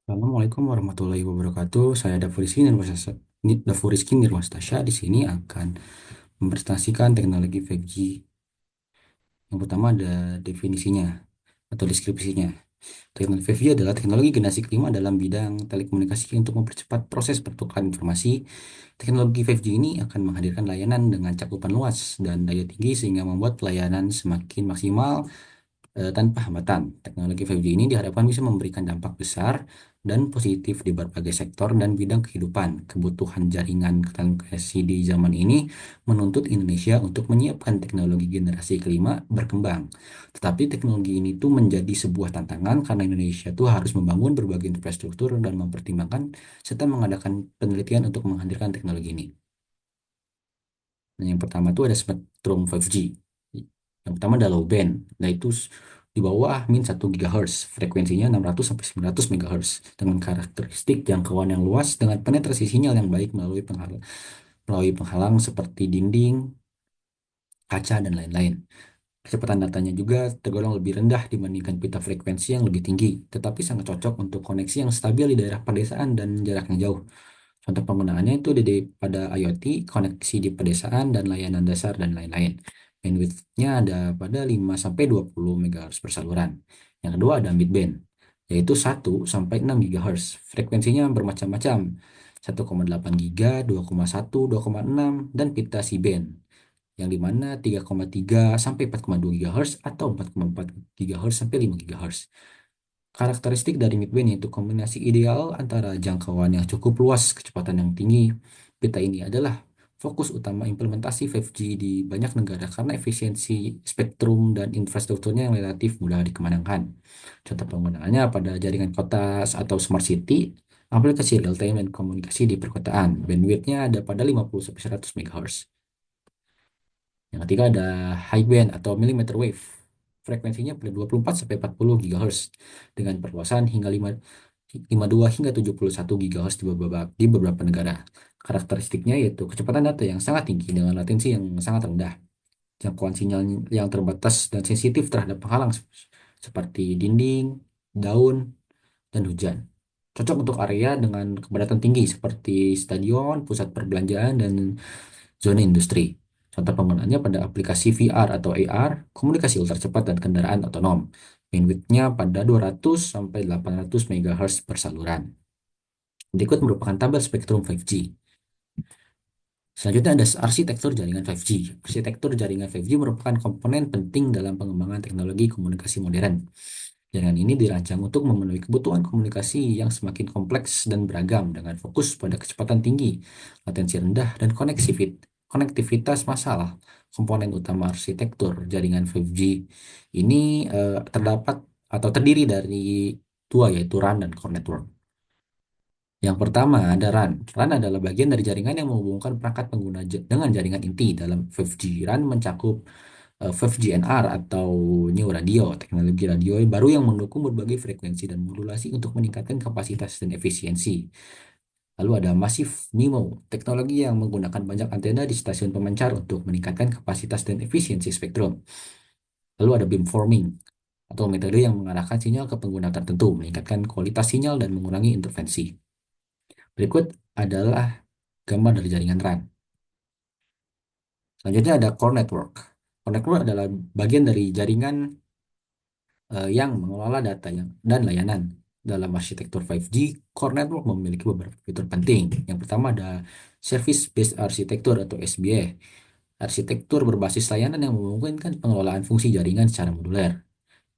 Assalamualaikum warahmatullahi wabarakatuh. Saya Dafurizky Nirmastasya di sini akan mempresentasikan teknologi 5G. Yang pertama ada definisinya atau deskripsinya. Teknologi 5G adalah teknologi generasi kelima dalam bidang telekomunikasi untuk mempercepat proses pertukaran informasi. Teknologi 5G ini akan menghadirkan layanan dengan cakupan luas dan daya tinggi sehingga membuat pelayanan semakin maksimal tanpa hambatan. Teknologi 5G ini diharapkan bisa memberikan dampak besar dan positif di berbagai sektor dan bidang kehidupan. Kebutuhan jaringan telekomunikasi di zaman ini menuntut Indonesia untuk menyiapkan teknologi generasi kelima berkembang. Tetapi teknologi ini tuh menjadi sebuah tantangan karena Indonesia tuh harus membangun berbagai infrastruktur dan mempertimbangkan serta mengadakan penelitian untuk menghadirkan teknologi ini. Nah, yang pertama tuh ada spektrum 5G. Yang pertama ada low band, yaitu di bawah min 1 GHz, frekuensinya 600 sampai 900 MHz dengan karakteristik jangkauan yang luas dengan penetrasi sinyal yang baik melalui penghalang seperti dinding, kaca dan lain-lain. Kecepatan datanya juga tergolong lebih rendah dibandingkan pita frekuensi yang lebih tinggi, tetapi sangat cocok untuk koneksi yang stabil di daerah pedesaan dan jarak yang jauh. Contoh penggunaannya itu pada IoT, koneksi di pedesaan, dan layanan dasar, dan lain-lain. Bandwidth-nya ada pada 5-20 MHz per saluran. Yang kedua ada midband, yaitu 1-6 GHz. Frekuensinya bermacam-macam, 1,8 GHz, 2,1, 2,6, dan pita C-band, yang dimana 3,3 sampai 4,2 GHz atau 4,4 GHz sampai 5 GHz. Karakteristik dari midband yaitu kombinasi ideal antara jangkauan yang cukup luas, kecepatan yang tinggi. Pita ini adalah fokus utama implementasi 5G di banyak negara karena efisiensi spektrum dan infrastrukturnya yang relatif mudah dikembangkan. Contoh penggunaannya pada jaringan kota atau smart city, aplikasi real time dan komunikasi di perkotaan. Bandwidth-nya ada pada 50 sampai 100 MHz. Yang ketiga ada high band atau millimeter wave. Frekuensinya pada 24 sampai 40 GHz dengan perluasan hingga 52 hingga 71 GHz di beberapa negara. Karakteristiknya yaitu kecepatan data yang sangat tinggi dengan latensi yang sangat rendah, jangkauan sinyal yang terbatas dan sensitif terhadap penghalang seperti dinding, daun, dan hujan. Cocok untuk area dengan kepadatan tinggi seperti stadion, pusat perbelanjaan, dan zona industri. Contoh penggunaannya pada aplikasi VR atau AR, komunikasi ultra cepat dan kendaraan otonom. Bandwidth-nya pada 200 sampai 800 MHz per saluran. Berikut merupakan tabel spektrum 5G. Selanjutnya ada arsitektur jaringan 5G. Arsitektur jaringan 5G merupakan komponen penting dalam pengembangan teknologi komunikasi modern. Jaringan ini dirancang untuk memenuhi kebutuhan komunikasi yang semakin kompleks dan beragam dengan fokus pada kecepatan tinggi, latensi rendah, dan konektivitas masalah. Komponen utama arsitektur jaringan 5G ini terdapat atau terdiri dari dua, yaitu RAN dan Core Network. Yang pertama ada RAN. RAN adalah bagian dari jaringan yang menghubungkan perangkat pengguna dengan jaringan inti dalam 5G. RAN mencakup 5G NR atau New Radio, teknologi radio baru yang mendukung berbagai frekuensi dan modulasi untuk meningkatkan kapasitas dan efisiensi. Lalu ada Massive MIMO, teknologi yang menggunakan banyak antena di stasiun pemancar untuk meningkatkan kapasitas dan efisiensi spektrum. Lalu ada beamforming, atau metode yang mengarahkan sinyal ke pengguna tertentu, meningkatkan kualitas sinyal dan mengurangi interferensi. Berikut adalah gambar dari jaringan RAN. Selanjutnya ada Core Network. Core Network adalah bagian dari jaringan yang mengelola data dan layanan. Dalam arsitektur 5G, Core Network memiliki beberapa fitur penting. Yang pertama ada Service Based Architecture atau SBA. Arsitektur berbasis layanan yang memungkinkan pengelolaan fungsi jaringan secara moduler.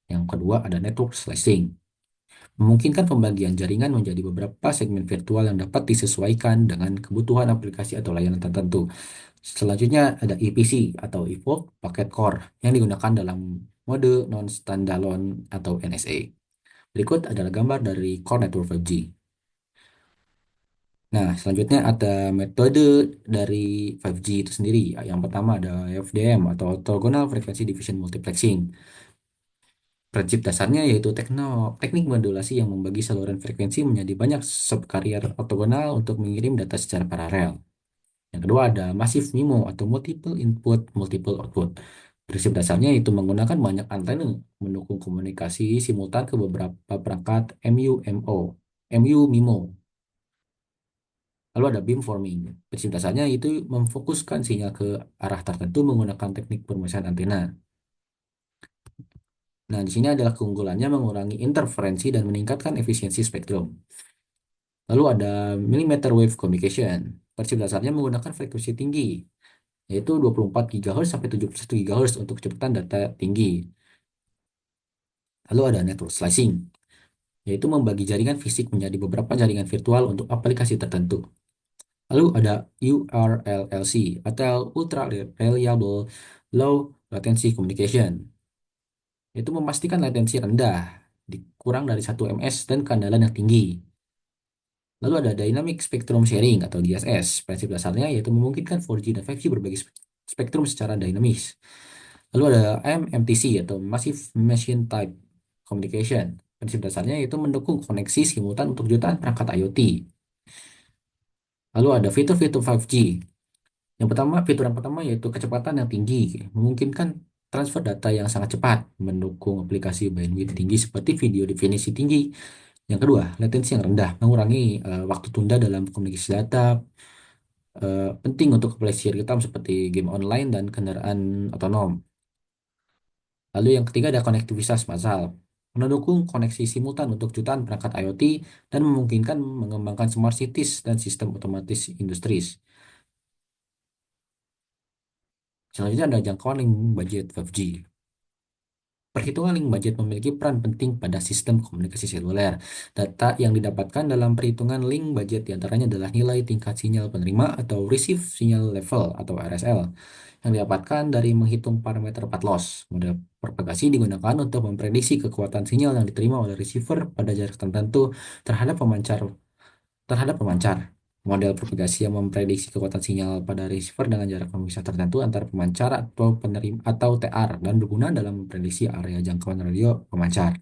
Yang kedua ada Network Slicing, memungkinkan pembagian jaringan menjadi beberapa segmen virtual yang dapat disesuaikan dengan kebutuhan aplikasi atau layanan tertentu. Selanjutnya ada EPC atau Evolved Packet Core yang digunakan dalam mode non-standalone atau NSA. Berikut adalah gambar dari Core Network 5G. Nah, selanjutnya ada metode dari 5G itu sendiri. Yang pertama ada FDM atau Orthogonal Frequency Division Multiplexing. Prinsip dasarnya yaitu teknik modulasi yang membagi saluran frekuensi menjadi banyak subkarrier ortogonal untuk mengirim data secara paralel. Yang kedua ada Massive MIMO atau Multiple Input, Multiple Output. Prinsip dasarnya itu menggunakan banyak antena mendukung komunikasi simultan ke beberapa perangkat MU-MO. MIMO. Lalu ada beamforming. Prinsip dasarnya itu memfokuskan sinyal ke arah tertentu menggunakan teknik pemersaian antena. Nah, di sini adalah keunggulannya mengurangi interferensi dan meningkatkan efisiensi spektrum. Lalu ada millimeter wave communication. Prinsip dasarnya menggunakan frekuensi tinggi, yaitu 24 GHz sampai 71 GHz untuk kecepatan data tinggi. Lalu ada network slicing, yaitu membagi jaringan fisik menjadi beberapa jaringan virtual untuk aplikasi tertentu. Lalu ada URLLC atau Ultra Reliable Low Latency Communication, yaitu memastikan latensi rendah, kurang dari 1 ms dan keandalan yang tinggi. Lalu ada Dynamic Spectrum Sharing atau DSS. Prinsip dasarnya yaitu memungkinkan 4G dan 5G berbagi spektrum secara dinamis. Lalu ada MMTC atau Massive Machine Type Communication. Prinsip dasarnya yaitu mendukung koneksi simultan untuk jutaan perangkat IoT. Lalu ada fitur-fitur 5G. Fitur yang pertama yaitu kecepatan yang tinggi, memungkinkan transfer data yang sangat cepat, mendukung aplikasi bandwidth tinggi seperti video definisi tinggi. Yang kedua, latensi yang rendah, mengurangi waktu tunda dalam komunikasi data, penting untuk aplikasi real time seperti game online dan kendaraan otonom. Lalu yang ketiga ada konektivitas massal, mendukung koneksi simultan untuk jutaan perangkat IoT dan memungkinkan mengembangkan smart cities dan sistem otomatis industri. Selanjutnya ada jangkauan link budget 5G. Perhitungan link budget memiliki peran penting pada sistem komunikasi seluler. Data yang didapatkan dalam perhitungan link budget diantaranya adalah nilai tingkat sinyal penerima atau receive signal level atau RSL yang didapatkan dari menghitung parameter path loss. Model propagasi digunakan untuk memprediksi kekuatan sinyal yang diterima oleh receiver pada jarak tertentu terhadap pemancar. Model propagasi yang memprediksi kekuatan sinyal pada receiver dengan jarak pemisah tertentu antara pemancar atau penerima atau TR dan berguna dalam memprediksi area jangkauan radio pemancar.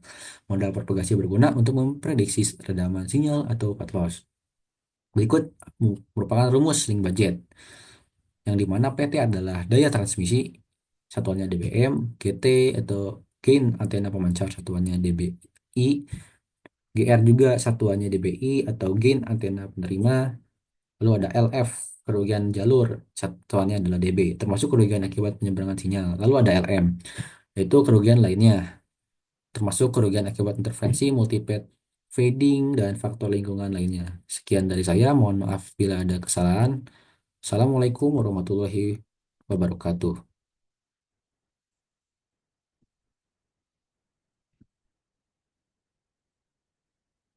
Model propagasi berguna untuk memprediksi redaman sinyal atau path loss. Berikut merupakan rumus link budget, yang dimana PT adalah daya transmisi, satuannya dBm, GT atau gain antena pemancar, satuannya dBi, GR juga satuannya dBi atau gain antena penerima. Lalu ada LF, kerugian jalur, satuannya adalah dB, termasuk kerugian akibat penyeberangan sinyal. Lalu ada LM, yaitu kerugian lainnya, termasuk kerugian akibat interferensi, multipath fading, dan faktor lingkungan lainnya. Sekian dari saya, mohon maaf bila ada kesalahan. Assalamualaikum warahmatullahi wabarakatuh.